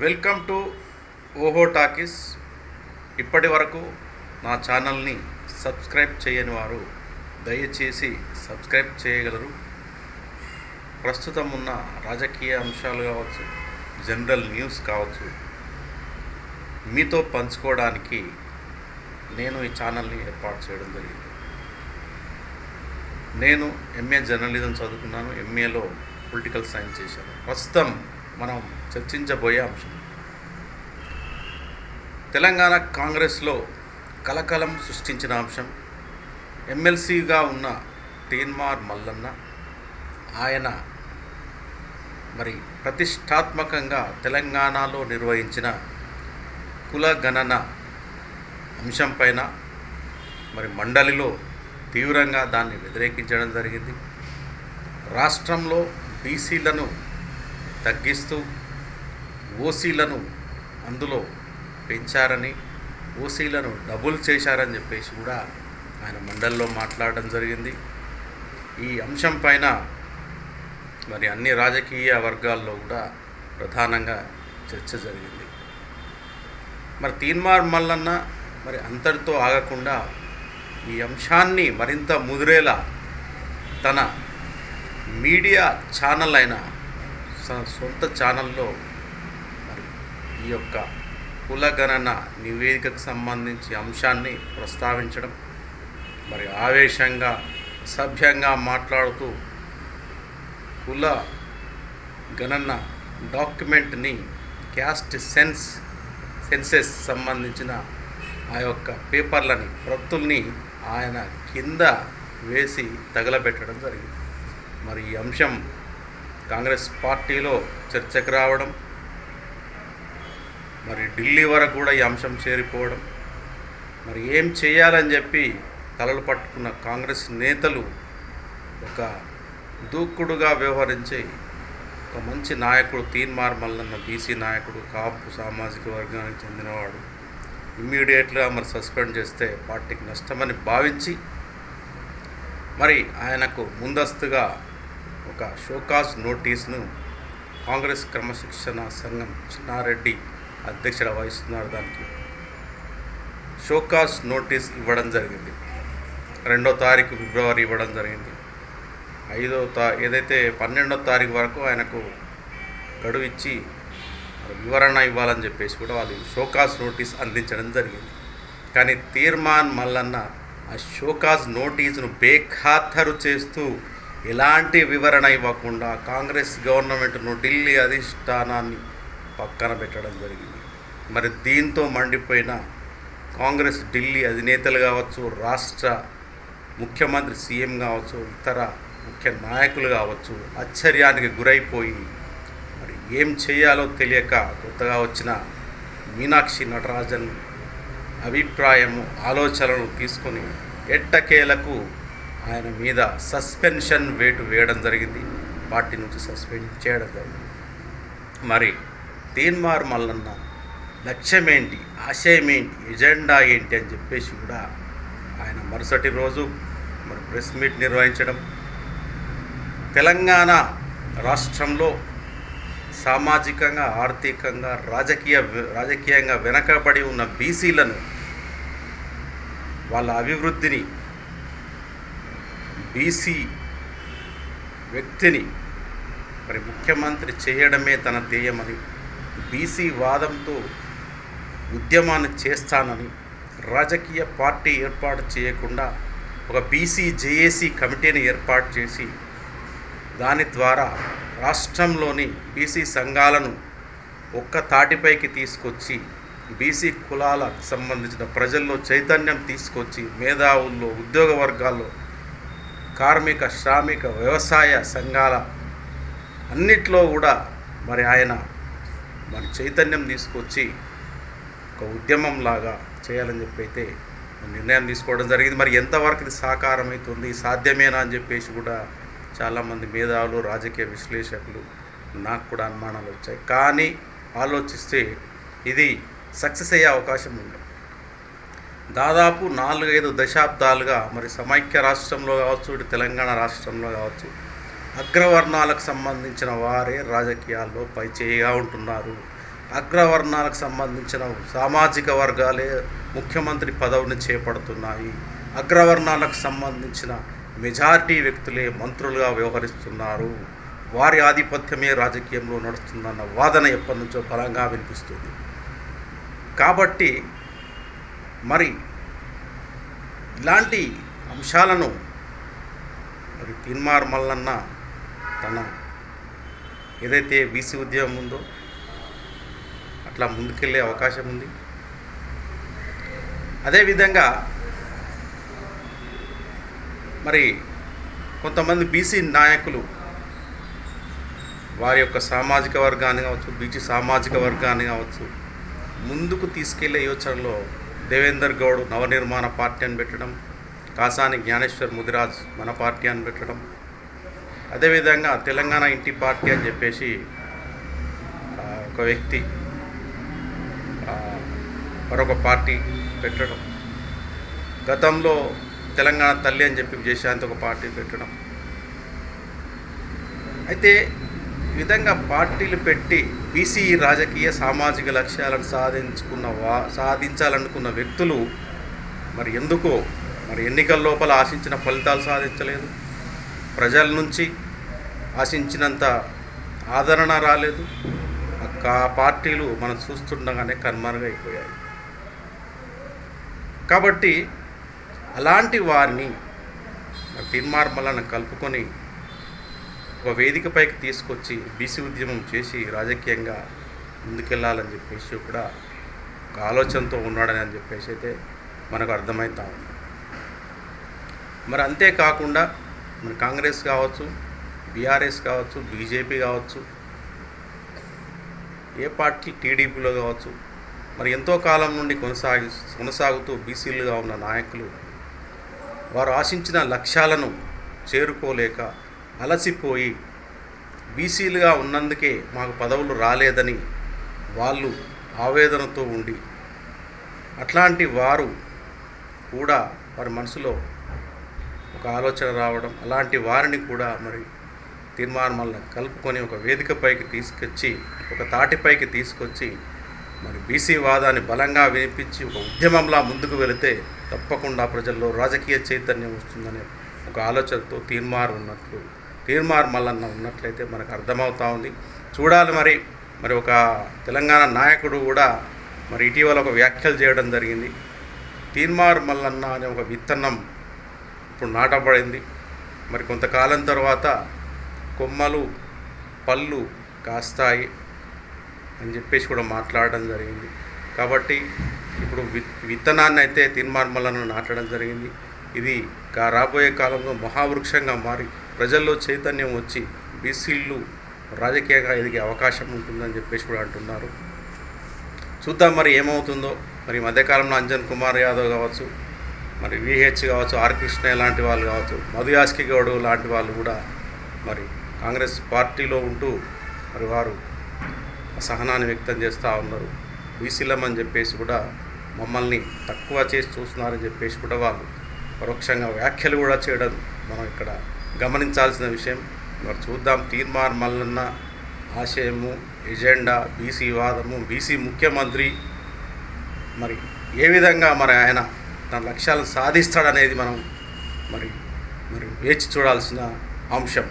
Welcome to ఓహో talkies. ఇప్పటి వరకు నా ఛానల్ని సబ్స్క్రైబ్ చేయని వారు దయచేసి సబ్స్క్రైబ్ చేయగలరు. ప్రస్తుతం ఉన్న రాజకీయ అంశాలు కావచ్చు, జనరల్ న్యూస్ కావచ్చు, మీతో పంచుకోవడానికి నేను ఈ ఛానల్ని ఏర్పాటు చేయడం జరిగింది. నేను ఎంఏ జర్నలిజం చదువుకున్నాను, ఎంఏలో పొలిటికల్ సైన్స్ చేశాను. ప్రస్తుతం మనం చర్చించబోయే అంశం తెలంగాణ కాంగ్రెస్లో కలకలం సృష్టించిన అంశం. ఎమ్మెల్సీగా ఉన్న తీన్మార్ మల్లన్న ఆయన మరి ప్రతిష్టాత్మకంగా తెలంగాణలో నిర్వహించిన కులగణన అంశం పైన మరి మండలిలో తీవ్రంగా దాన్ని వ్యతిరేకించడం జరిగింది. రాష్ట్రంలో బీసీలను తగ్గిస్తూ ఓసీలను అందులో పెంచారని, ఓసీలను డబుల్ చేశారని చెప్పేసి కూడా ఆయన మండలిలో మాట్లాడడం జరిగింది. ఈ అంశం పైన మరి అన్ని రాజకీయ వర్గాల్లో కూడా ప్రధానంగా చర్చ జరిగింది. మరి తీన్మార్ మల్లన్న మరి అంతటితో ఆగకుండా ఈ అంశాన్ని మరింత ముదిరేలా తన మీడియా ఛానల్ అయిన సొంత ఛానల్లో మరి ఈ యొక్క కులగణన నివేదికకు సంబంధించి అంశాన్ని ప్రస్తావించడం, మరి ఆవేశంగా సభ్యంగా మాట్లాడుతూ కుల గణన డాక్యుమెంట్ని క్యాస్ట్ సెన్సెస్ సంబంధించిన ఆ యొక్క పేపర్లని ప్రతుల్ని ఆయన కింద వేసి తగలబెట్టడం జరిగింది. మరి ఈ అంశం కాంగ్రెస్ పార్టీలో చర్చకు రావడం, మరి ఢిల్లీ వరకు కూడా ఈ అంశం చేరిపోవడం, మరి ఏం చేయాలని చెప్పి తలలు పట్టుకున్న కాంగ్రెస్ నేతలు ఒక దూకుడుగా వ్యవహరించి ఒక మంచి నాయకుడు తీన్మార్ మల్లన్న బీసీ నాయకుడు, కాపు సామాజిక వర్గానికి చెందినవాడు, ఇమ్మీడియట్గా మరి సస్పెండ్ చేస్తే పార్టీకి నష్టమని భావించి మరి ఆయనకు ముందస్తుగా ఒక షోకాజ్ నోటీస్ను కాంగ్రెస్ క్రమశిక్షణ సంఘం చిన్నారెడ్డి అధ్యక్షత వహిస్తున్నారు. దానికి షోకాజ్ నోటీస్ ఇవ్వడం జరిగింది. 2వ తారీఖు ఫిబ్రవరి ఇవ్వడం జరిగింది. ఏదైతే 12వ తారీఖు వరకు ఆయనకు గడువు ఇచ్చి వివరణ ఇవ్వాలని చెప్పేసి కూడా వాళ్ళు షోకాజ్ నోటీస్ అందించడం జరిగింది. కానీ తీన్మార్ మల్లన్న ఆ షోకాజ్ నోటీసును బేఖాతరు చేస్తూ ఎలాంటి వివరణ ఇవ్వకుండా కాంగ్రెస్ గవర్నమెంట్ను, ఢిల్లీ అధిష్టానాన్ని పక్కన పెట్టడం జరిగింది. మరి దీంతో మండిపోయిన కాంగ్రెస్ ఢిల్లీ అధినేతలు కావచ్చు, రాష్ట్ర ముఖ్యమంత్రి సీఎం కావచ్చు, ఇతర ముఖ్య నాయకులు కావచ్చు ఆశ్చర్యానికి గురైపోయి మరి ఏం చేయాలో తెలియక కొత్తగా వచ్చిన మీనాక్షి నటరాజన్ అభిప్రాయము, ఆలోచనలు తీసుకొని ఎట్టకేలకు ఆయన మీద సస్పెన్షన్ వేటు వేయడం జరిగింది. పార్టీ నుంచి సస్పెండ్ చేయడం జరిగింది. మరి తీన్మార్ మల్లన్న లక్ష్యం ఏంటి, ఆశయం ఏంటి, ఎజెండా ఏంటి అని చెప్పేసి కూడా ఆయన మరుసటి రోజు మరి ప్రెస్ మీట్ నిర్వహించడం, తెలంగాణ రాష్ట్రంలో సామాజికంగా, ఆర్థికంగా, రాజకీయంగా వెనకబడి ఉన్న బీసీలను, వాళ్ళ అభివృద్ధిని, బీసీ వ్యక్తిని మరి ముఖ్యమంత్రి చేయడమే తన ధ్యేయమని, బీసీ వాదంతో ఉద్యమాన్ని చేస్తానని, రాజకీయ పార్టీ ఏర్పాటు చేయకుండా ఒక బీసీ జేఏసీ కమిటీని ఏర్పాటు చేసి దాని ద్వారా రాష్ట్రంలోని బీసీ సంఘాలను ఒక్క తాటిపైకి తీసుకొచ్చి బీసీ కులాలకు సంబంధించిన ప్రజల్లో చైతన్యం తీసుకొచ్చి మేధావుల్లో, ఉద్యోగ వర్గాల్లో, కార్మిక, శ్రామిక, వ్యవసాయ సంఘాల అన్నిట్లో కూడా మరి ఆయన మరి చైతన్యం తీసుకొచ్చి ఒక ఉద్యమంలాగా చేయాలని చెప్పి అయితే నిర్ణయం తీసుకోవడం జరిగింది. మరి ఎంతవరకు ఇది సాకారం అవుతుంది, సాధ్యమేనా అని చెప్పేసి కూడా చాలామంది మేధావులు, రాజకీయ విశ్లేషకులు, నాకు కూడా అనుమానాలు వచ్చాయి. కానీ ఆలోచిస్తే ఇది సక్సెస్ అయ్యే అవకాశం ఉంది. దాదాపు 4-5 దశాబ్దాలుగా మరి సమైక్య రాష్ట్రంలో కావచ్చు, ఇటు తెలంగాణ రాష్ట్రంలో కావచ్చు అగ్రవర్ణాలకు సంబంధించిన వారే రాజకీయాల్లో పైచేయిగా ఉంటున్నారు. అగ్రవర్ణాలకు సంబంధించిన సామాజిక వర్గాలే ముఖ్యమంత్రి పదవిని చేపడుతున్నాయి, అగ్రవర్ణాలకు సంబంధించిన మెజారిటీ వ్యక్తులే మంత్రులుగా వ్యవహరిస్తున్నారు, వారి ఆధిపత్యమే రాజకీయంలో నడుస్తుందన్న వాదన ఎప్పటి నుంచో బలంగా వినిపిస్తుంది. కాబట్టి మరి ఇలాంటి అంశాలను మరి తీన్మార్ మల్లన్న తన ఏదైతే బీసీ ఉద్యమం ఉందో అట్లా ముందుకెళ్ళే అవకాశం ఉంది. అదేవిధంగా మరి కొంతమంది బీసీ నాయకులు వారి యొక్క సామాజిక వర్గాన్ని కావచ్చు, బీసీ సామాజిక వర్గాన్ని కావచ్చు ముందుకు తీసుకెళ్లే యోచనలో దేవేందర్ గౌడ్ నవనిర్మాణ పార్టీ అని పెట్టడం, కాసాని జ్ఞానేశ్వర్ ముదిరాజ్ మన పార్టీ అని పెట్టడం, అదేవిధంగా తెలంగాణ ఇంటి పార్టీ అని చెప్పేసి ఒక వ్యక్తి మరొక పార్టీ పెట్టడం, గతంలో తెలంగాణ తల్లి అని చెప్పి విజయశాంతి ఒక పార్టీ పెట్టడం. అయితే ఈ విధంగా పార్టీలు పెట్టి బీసీ రాజకీయ సామాజిక లక్ష్యాలను సాధించాలనుకున్న వ్యక్తులు మరి ఎందుకో మరి ఎన్నికల లోపల ఆశించిన ఫలితాలు సాధించలేదు, ప్రజల నుంచి ఆశించినంత ఆదరణ రాలేదు, ఆ పార్టీలు మనం చూస్తుండగానే కనుమరుగైపోయాయి. కాబట్టి అలాంటి వారిని తీన్మార్ మల్లన్న కలుపుకొని ఒక వేదికపైకి తీసుకొచ్చి బీసీ ఉద్యమం చేసి రాజకీయంగా ముందుకెళ్ళాలని చెప్పేసి కూడా ఒక ఆలోచనతో ఉన్నాడని అని చెప్పేసి అయితే మనకు అర్థమవుతా ఉంది. మరి అంతేకాకుండా మరి కాంగ్రెస్ కావచ్చు, బీఆర్ఎస్ కావచ్చు, బీజేపీ కావచ్చు, ఏ పార్టీ టీడీపీలో కావచ్చు, మరి ఎంతో కాలం నుండి కొనసాగుతూ బీసీలుగా ఉన్న నాయకులు వారు ఆశించిన లక్ష్యాలను చేరుకోలేక అలసిపోయి బీసీలుగా ఉన్నందుకే మాకు పదవులు రాలేదని వాళ్ళు ఆవేదనతో ఉండి అట్లాంటి వారు కూడా వారి మనసులో ఒక ఆలోచన రావడం, అలాంటి వారిని కూడా మరి తీన్మార్ మల్లన్న కలుపుకొని ఒక వేదికపైకి తీసుకొచ్చి ఒక తాటిపైకి తీసుకొచ్చి మరి బీసీ వాదాన్ని బలంగా వినిపించి ఒక ఉద్యమంలా ముందుకు వెళితే తప్పకుండా ప్రజల్లో రాజకీయ చైతన్యం వస్తుందనే ఒక ఆలోచనతో తీన్మార్ మల్లన్న ఉన్నట్లయితే మనకు అర్థమవుతా ఉంది. చూడాలి మరి ఒక తెలంగాణ నాయకుడు కూడా మరి ఇటీవల ఒక వ్యాఖ్యలు చేయడం జరిగింది. తీన్మార్ మల్లన్న అనే ఒక విత్తనం ఇప్పుడు నాటబడింది, మరి కొంతకాలం తర్వాత కొమ్మలు పళ్ళు కాస్తాయి అని చెప్పేసి కూడా మాట్లాడడం జరిగింది. కాబట్టి ఇప్పుడు విత్తనాన్ని అయితే తీన్మార్ మల్లన్న నాటడం జరిగింది. ఇది రాబోయే కాలంలో మహావృక్షంగా మారి ప్రజల్లో చైతన్యం వచ్చి బీసీలు రాజకీయంగా ఎదిగే అవకాశం ఉంటుందని చెప్పేసి కూడా అంటున్నారు. చూద్దాం మరి ఏమవుతుందో. మరి మధ్యకాలంలో అంజన్ కుమార్ యాదవ్ కావచ్చు, మరి విహెచ్ కావచ్చు, ఆర్ కృష్ణ లాంటి వాళ్ళు కావచ్చు, మధు యాస్కి గౌడ్ లాంటి వాళ్ళు కూడా మరి కాంగ్రెస్ పార్టీలో ఉంటూ మరి వారు అసహనాన్ని వ్యక్తం చేస్తూ ఉన్నారు. బీసీలమని చెప్పేసి కూడా మమ్మల్ని తక్కువ చేసి చూస్తున్నారని చెప్పేసి కూడా వాళ్ళు పరోక్షంగా వ్యాఖ్యలు కూడా చేయడం మనం ఇక్కడ గమనించాల్సిన విషయం. మరి చూద్దాం తీన్మార్ మల్లన్న ఆశయము, ఎజెండా, బీసీ వాదము, బీసీ ముఖ్యమంత్రి మరి ఏ విధంగా మరి ఆయన తన లక్ష్యాలను సాధిస్తాడనేది మనం మరి వేచి చూడాల్సిన అంశం.